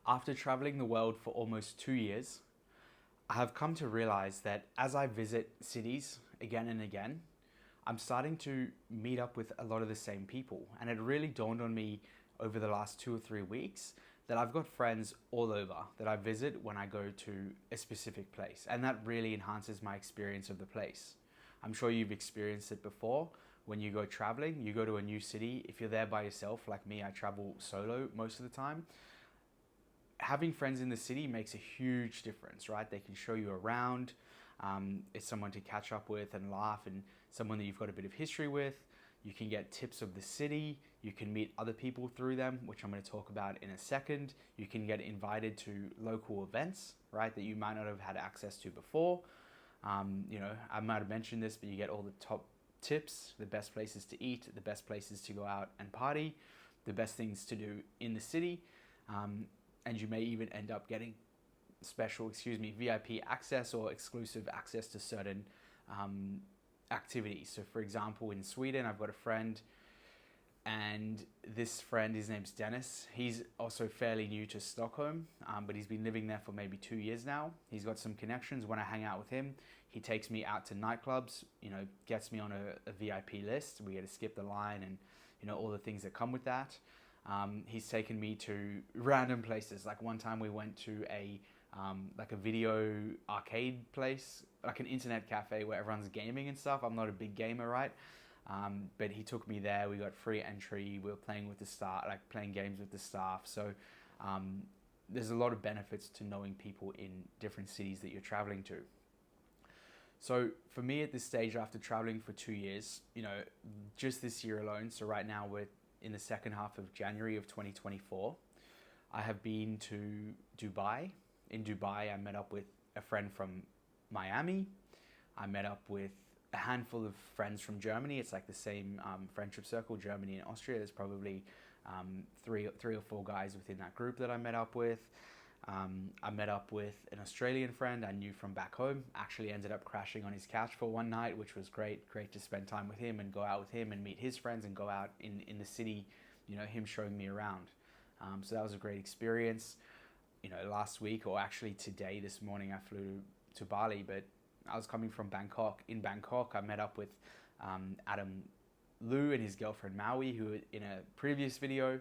After traveling the world for almost 2 years, I have come to realize that as I visit cities again and again, I'm starting to meet up with a lot of the same people. And it really dawned on me over the last 2 or 3 weeks that I've got friends all over that I visit when I go to a specific place. And that really enhances my experience of the place. I'm sure you've experienced it before. When you go traveling, you go to a new city. If you're there by yourself, like me, I travel solo most of the time. Having friends in the city makes a huge difference, right? They can show you around. It's someone to catch up with and laugh, and someone that you've got a bit of history with. You can get tips of the city. You can meet other people through them, which I'm going to talk about in a second. You can get invited to local events, right, that you might not have had access to before. I might have mentioned this, but you get all the top tips, the best places to eat, the best places to go out and party, the best things to do in the city. And you may even end up getting VIP access or exclusive access to certain activities. So, for example, in Sweden, I've got a friend, and this friend, his name's Dennis. He's also fairly new to Stockholm, but he's been living there for maybe 2 years now. He's got some connections. When I hang out with him, he takes me out to nightclubs, gets me on a VIP list. We get to skip the line and, all the things that come with that. He's taken me to random places. Like one time we went to a video arcade place, like an internet cafe where everyone's gaming and stuff. I'm not a big gamer, right? But he took me there. We got free entry. We were playing with the staff, like playing games with the staff. So there's a lot of benefits to knowing people in different cities that you're traveling to. So for me at this stage, after traveling for 2 years, just this year alone, so right now we're in the second half of January of 2024, I have been to Dubai. In Dubai, I met up with a friend from Miami. I met up with a handful of friends from Germany. It's like the same friendship circle, Germany and Austria. There's probably three or four guys within that group that I met up with. I met up with an Australian friend I knew from back home. Actually ended up crashing on his couch for one night, which was great to spend time with him and go out with him and meet his friends and go out in the city, him showing me around. So that was a great experience. Last week, or actually today, this morning, I flew to Bali, but I was coming from Bangkok. In Bangkok, I met up with Adam Liu and his girlfriend Maui, who in a previous video,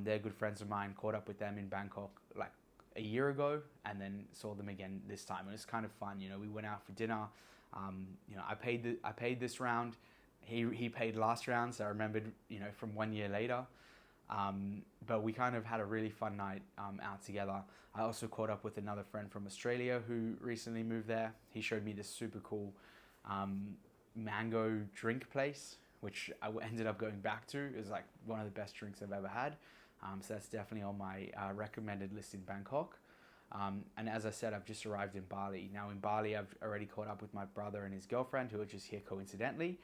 they're good friends of mine. Caught up with them in Bangkok like a year ago, and then saw them again this time. It was kind of fun. We went out for dinner. I paid this round. He paid last round, so I remembered from 1 year later. But we kind of had a really fun night out together. I also caught up with another friend from Australia who recently moved there. He showed me this super cool mango drink place, which I ended up going back to. It was like one of the best drinks I've ever had. So that's definitely on my recommended list in Bangkok. And as I said, I've just arrived in Bali. Now in Bali, I've already caught up with my brother and his girlfriend, who are just here coincidentally.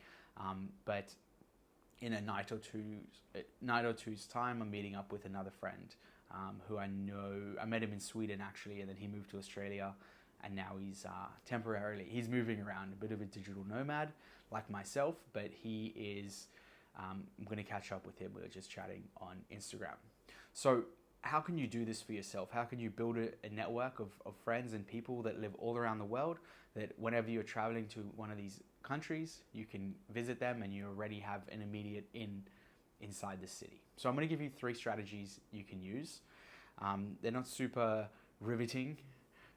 But in a night or two's time, I'm meeting up with another friend who I know. I met him in Sweden actually, and then he moved to Australia, and now he's moving around, a bit of a digital nomad like myself, but he is. I'm going to catch up with him. We were just chatting on Instagram. So how can you do this for yourself? How can you build a network of friends and people that live all around the world, that whenever you're traveling to one of these countries, you can visit them and you already have an immediate inside the city? So I'm going to give you 3 strategies you can use. They're not super riveting,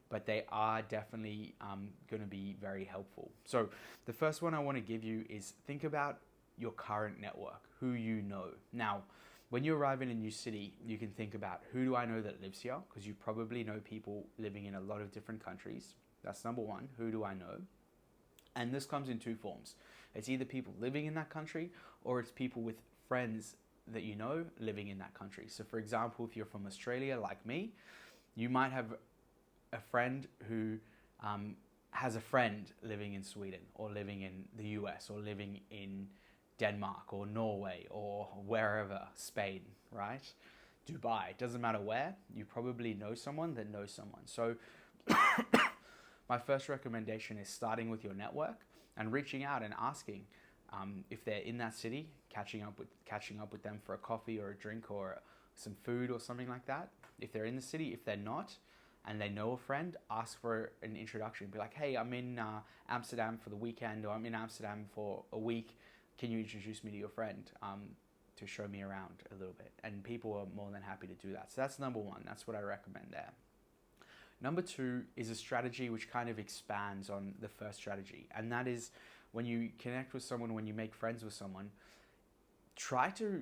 but they are definitely going to be very helpful. So the first one I want to give you is think about your current network, who you know. Now, when you arrive in a new city, you can think about, who do I know that lives here? Because you probably know people living in a lot of different countries. That's number one. Who do I know? And this comes in 2 forms. It's either people living in that country, or it's people with friends that you know living in that country. So for example, if you're from Australia like me, you might have a friend who has a friend living in Sweden, or living in the US, or living in Denmark or Norway or wherever, Spain, right? Dubai, doesn't matter where, you probably know someone that knows someone. So my first recommendation is starting with your network and reaching out and asking if they're in that city, catching up with them for a coffee or a drink, or some food or something like that. If they're in the city, if they're not, and they know a friend, ask for an introduction. Be like, hey, I'm in Amsterdam for the weekend, or I'm in Amsterdam for a week. Can you introduce me to your friend to show me around a little bit? And people are more than happy to do that. So that's number one. That's what I recommend there. Number two is a strategy which kind of expands on the first strategy. And that is when you connect with someone, when you make friends with someone, try to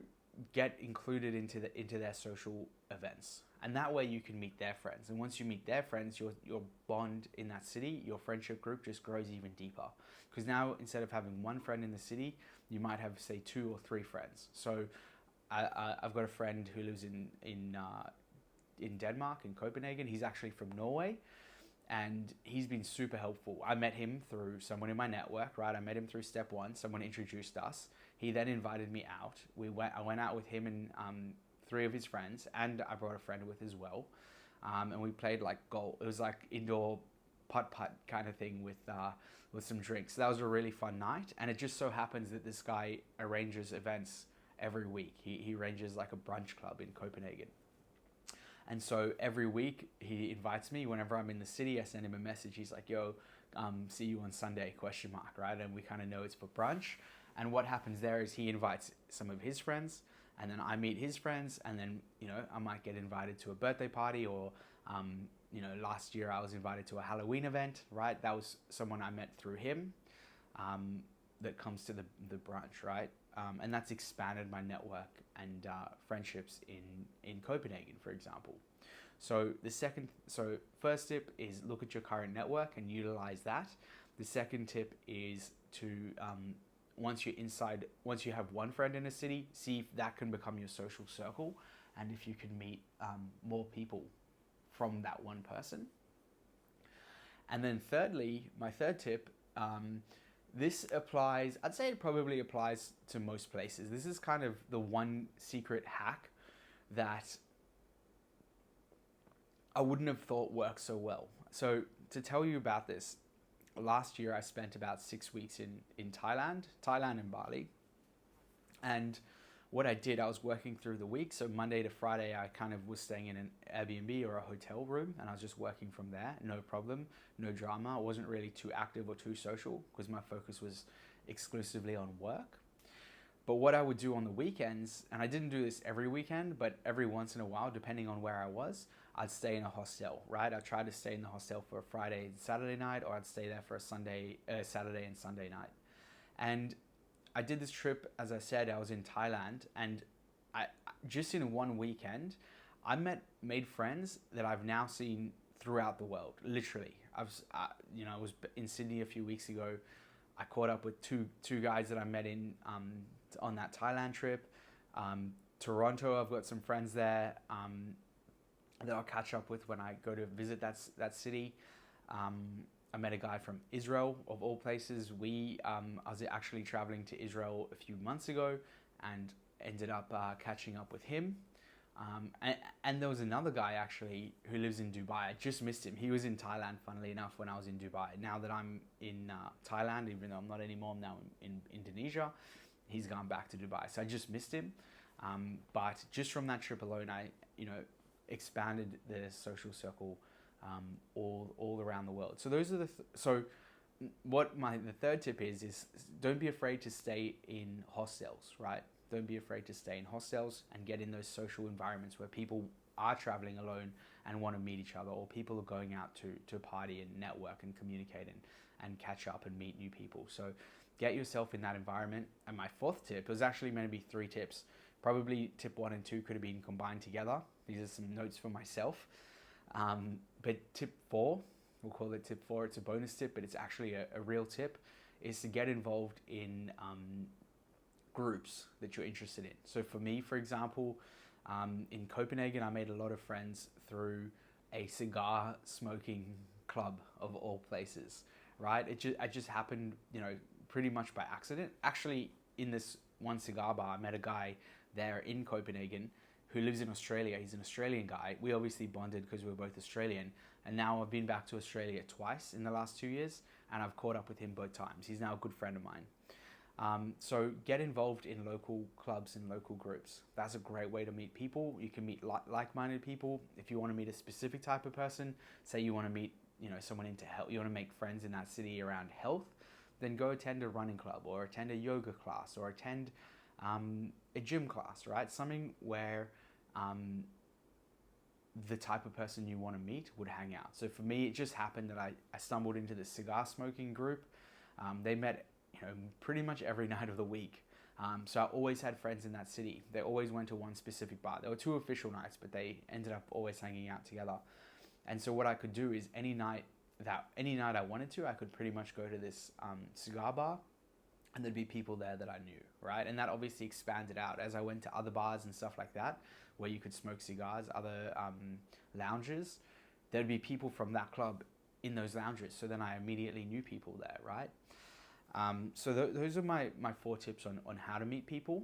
get included into their social events. And that way you can meet their friends. And once you meet their friends, your bond in that city, your friendship group just grows even deeper. Because now instead of having one friend in the city, you might have, say, 2 or 3 friends. So I've got a friend who lives in Denmark, in Copenhagen. He's actually from Norway, and he's been super helpful. I met him through someone in my network, right? I met him through step one. Someone introduced us. He then invited me out. I went out with him and 3 of his friends, and I brought a friend with as well. And we played like golf. It was like indoor putt-putt kind of thing with some drinks. That was a really fun night. And it just so happens that this guy arranges events every week. He arranges like a brunch club in Copenhagen. And so every week he invites me. Whenever I'm in the city, I send him a message. He's like, yo, see you on Sunday, ? Right? And we kind of know it's for brunch. And what happens there is he invites some of his friends, and then I meet his friends, and then, I might get invited to a birthday party, or, last year I was invited to a Halloween event, right? That was someone I met through him that comes to the brunch, right? And that's expanded my network and friendships in Copenhagen, for example. So first tip is look at your current network and utilize that. The second tip is to once you have one friend in a city, see if that can become your social circle, and if you can meet more people from that one person. And then thirdly, my third tip, this applies, I'd say it probably applies to most places. This is kind of the one secret hack that I wouldn't have thought worked so well. So to tell you about this, last year I spent about 6 weeks in Thailand and Bali. And what I did, I was working through the week. So Monday to Friday, I kind of was staying in an Airbnb or a hotel room, and I was just working from there. No problem, no drama. I wasn't really too active or too social because my focus was exclusively on work. But what I would do on the weekends, and I didn't do this every weekend, but every once in a while, depending on where I was, I'd stay in a hostel, right? I'd try to stay in the hostel for a Friday and Saturday night, or I'd stay there for a Saturday and Sunday night. And I did this trip, as I said, I was in Thailand, and I just in one weekend, I made friends that I've now seen throughout the world, literally. I was in Sydney a few weeks ago. I caught up with two guys that I met on that Thailand trip. Toronto, I've got some friends there that I'll catch up with when I go to visit that city. I met a guy from Israel, of all places. I was actually traveling to Israel a few months ago and ended up catching up with him. And there was another guy actually who lives in Dubai. I just missed him. He was in Thailand, funnily enough, when I was in Dubai. Now that I'm in Thailand, even though I'm not anymore, I'm now in Indonesia, he's gone back to Dubai. So I just missed him. But just from that trip alone, I expanded the social circle all around the world. So those are the third tip is don't be afraid to stay in hostels, right? Don't be afraid to stay in hostels and get in those social environments where people are traveling alone and want to meet each other, or people are going out to party and network and communicate and catch up and meet new people. So get yourself in that environment. And my fourth tip, it was actually meant to be 3 tips. Probably tip 1 and 2 could have been combined together. These are some notes for myself. But tip 4, we'll call it tip 4. It's a bonus tip, but it's actually a real tip, is to get involved in groups that you're interested in. So for me, for example, in Copenhagen, I made a lot of friends through a cigar smoking club of all places, right? It just happened, pretty much by accident. Actually, in this one cigar bar, I met a guy there in Copenhagen who lives in Australia. He's an Australian guy. We obviously bonded because we're both Australian. And now I've been back to Australia twice in the last 2 years, and I've caught up with him both times. He's now a good friend of mine. So get involved in local clubs and local groups. That's a great way to meet people. You can meet like-minded people. If you want to meet a specific type of person, say you want to meet, someone into health, you want to make friends in that city around health, then go attend a running club or attend a yoga class or attend a gym class, right? Something where the type of person you want to meet would hang out. So for me, it just happened that I stumbled into the cigar smoking group. They met pretty much every night of the week. So I always had friends in that city. They always went to one specific bar. There were 2 official nights, but they ended up always hanging out together. And so what I could do is any night I wanted to, I could pretty much go to this cigar bar, and there'd be people there that I knew, right? And that obviously expanded out as I went to other bars and stuff like that, where you could smoke cigars, other lounges. There'd be people from that club in those lounges. So then I immediately knew people there, right? So those are my 4 tips on how to meet people.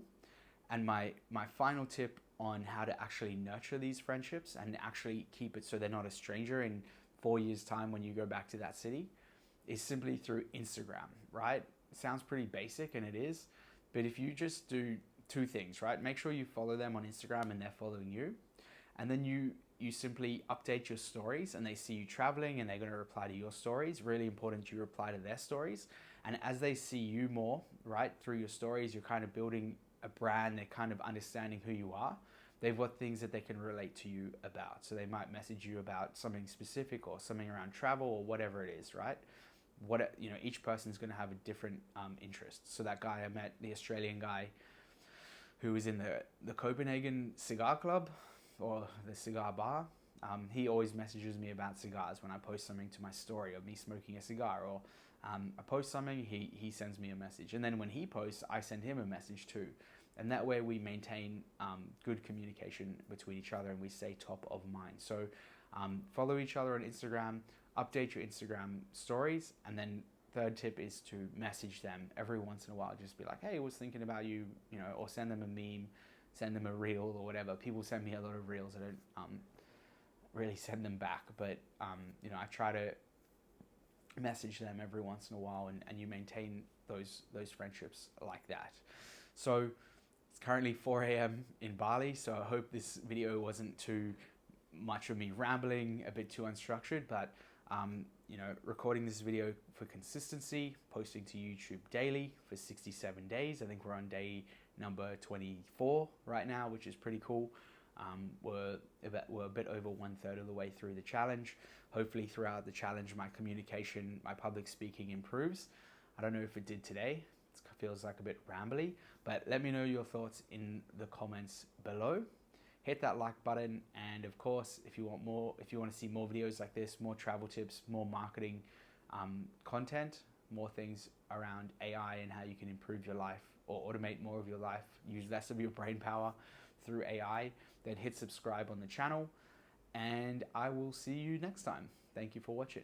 And my final tip on how to actually nurture these friendships and actually keep it so they're not a stranger in 4 years' time when you go back to that city is simply through Instagram, right? It sounds pretty basic, and it is. But if you just do 2 things, right? Make sure you follow them on Instagram and they're following you. And then you simply update your stories and they see you traveling and they're going to reply to your stories. Really important you reply to their stories. And as they see you more, right, through your stories, you're kind of building a brand. They're kind of understanding who you are. They've got things that they can relate to you about. So they might message you about something specific or something around travel or whatever it is, right? Each person's going to have a different interest. So that guy I met, the Australian guy who was in the Copenhagen Cigar Club or the cigar bar, he always messages me about cigars when I post something to my story of me smoking a cigar, or I post something, he sends me a message. And then when he posts, I send him a message too. And that way we maintain good communication between each other and we stay top of mind. So follow each other on Instagram, update your Instagram stories, and then 3rd tip is to message them every once in a while. Just be like, hey, I was thinking about you, or send them a meme, send them a reel or whatever. People send me a lot of reels. I don't really send them back, but I try to message them every once in a while, and you maintain those friendships like that. So it's currently 4 a.m. in Bali, so I hope this video wasn't too much of me rambling, a bit too unstructured, but recording this video for consistency, posting to YouTube daily for 67 days. I think we're on day number 24 right now, which is pretty cool. We're a bit over 1/3 of the way through the challenge. Hopefully throughout the challenge, my communication, my public speaking improves. I don't know if it did today. It feels like a bit rambly, but let me know your thoughts in the comments below. Hit that like button, and of course, if you want to see more videos like this, more travel tips, more marketing content, more things around AI and how you can improve your life or automate more of your life, use less of your brain power through AI, then hit subscribe on the channel, and I will see you next time. Thank you for watching.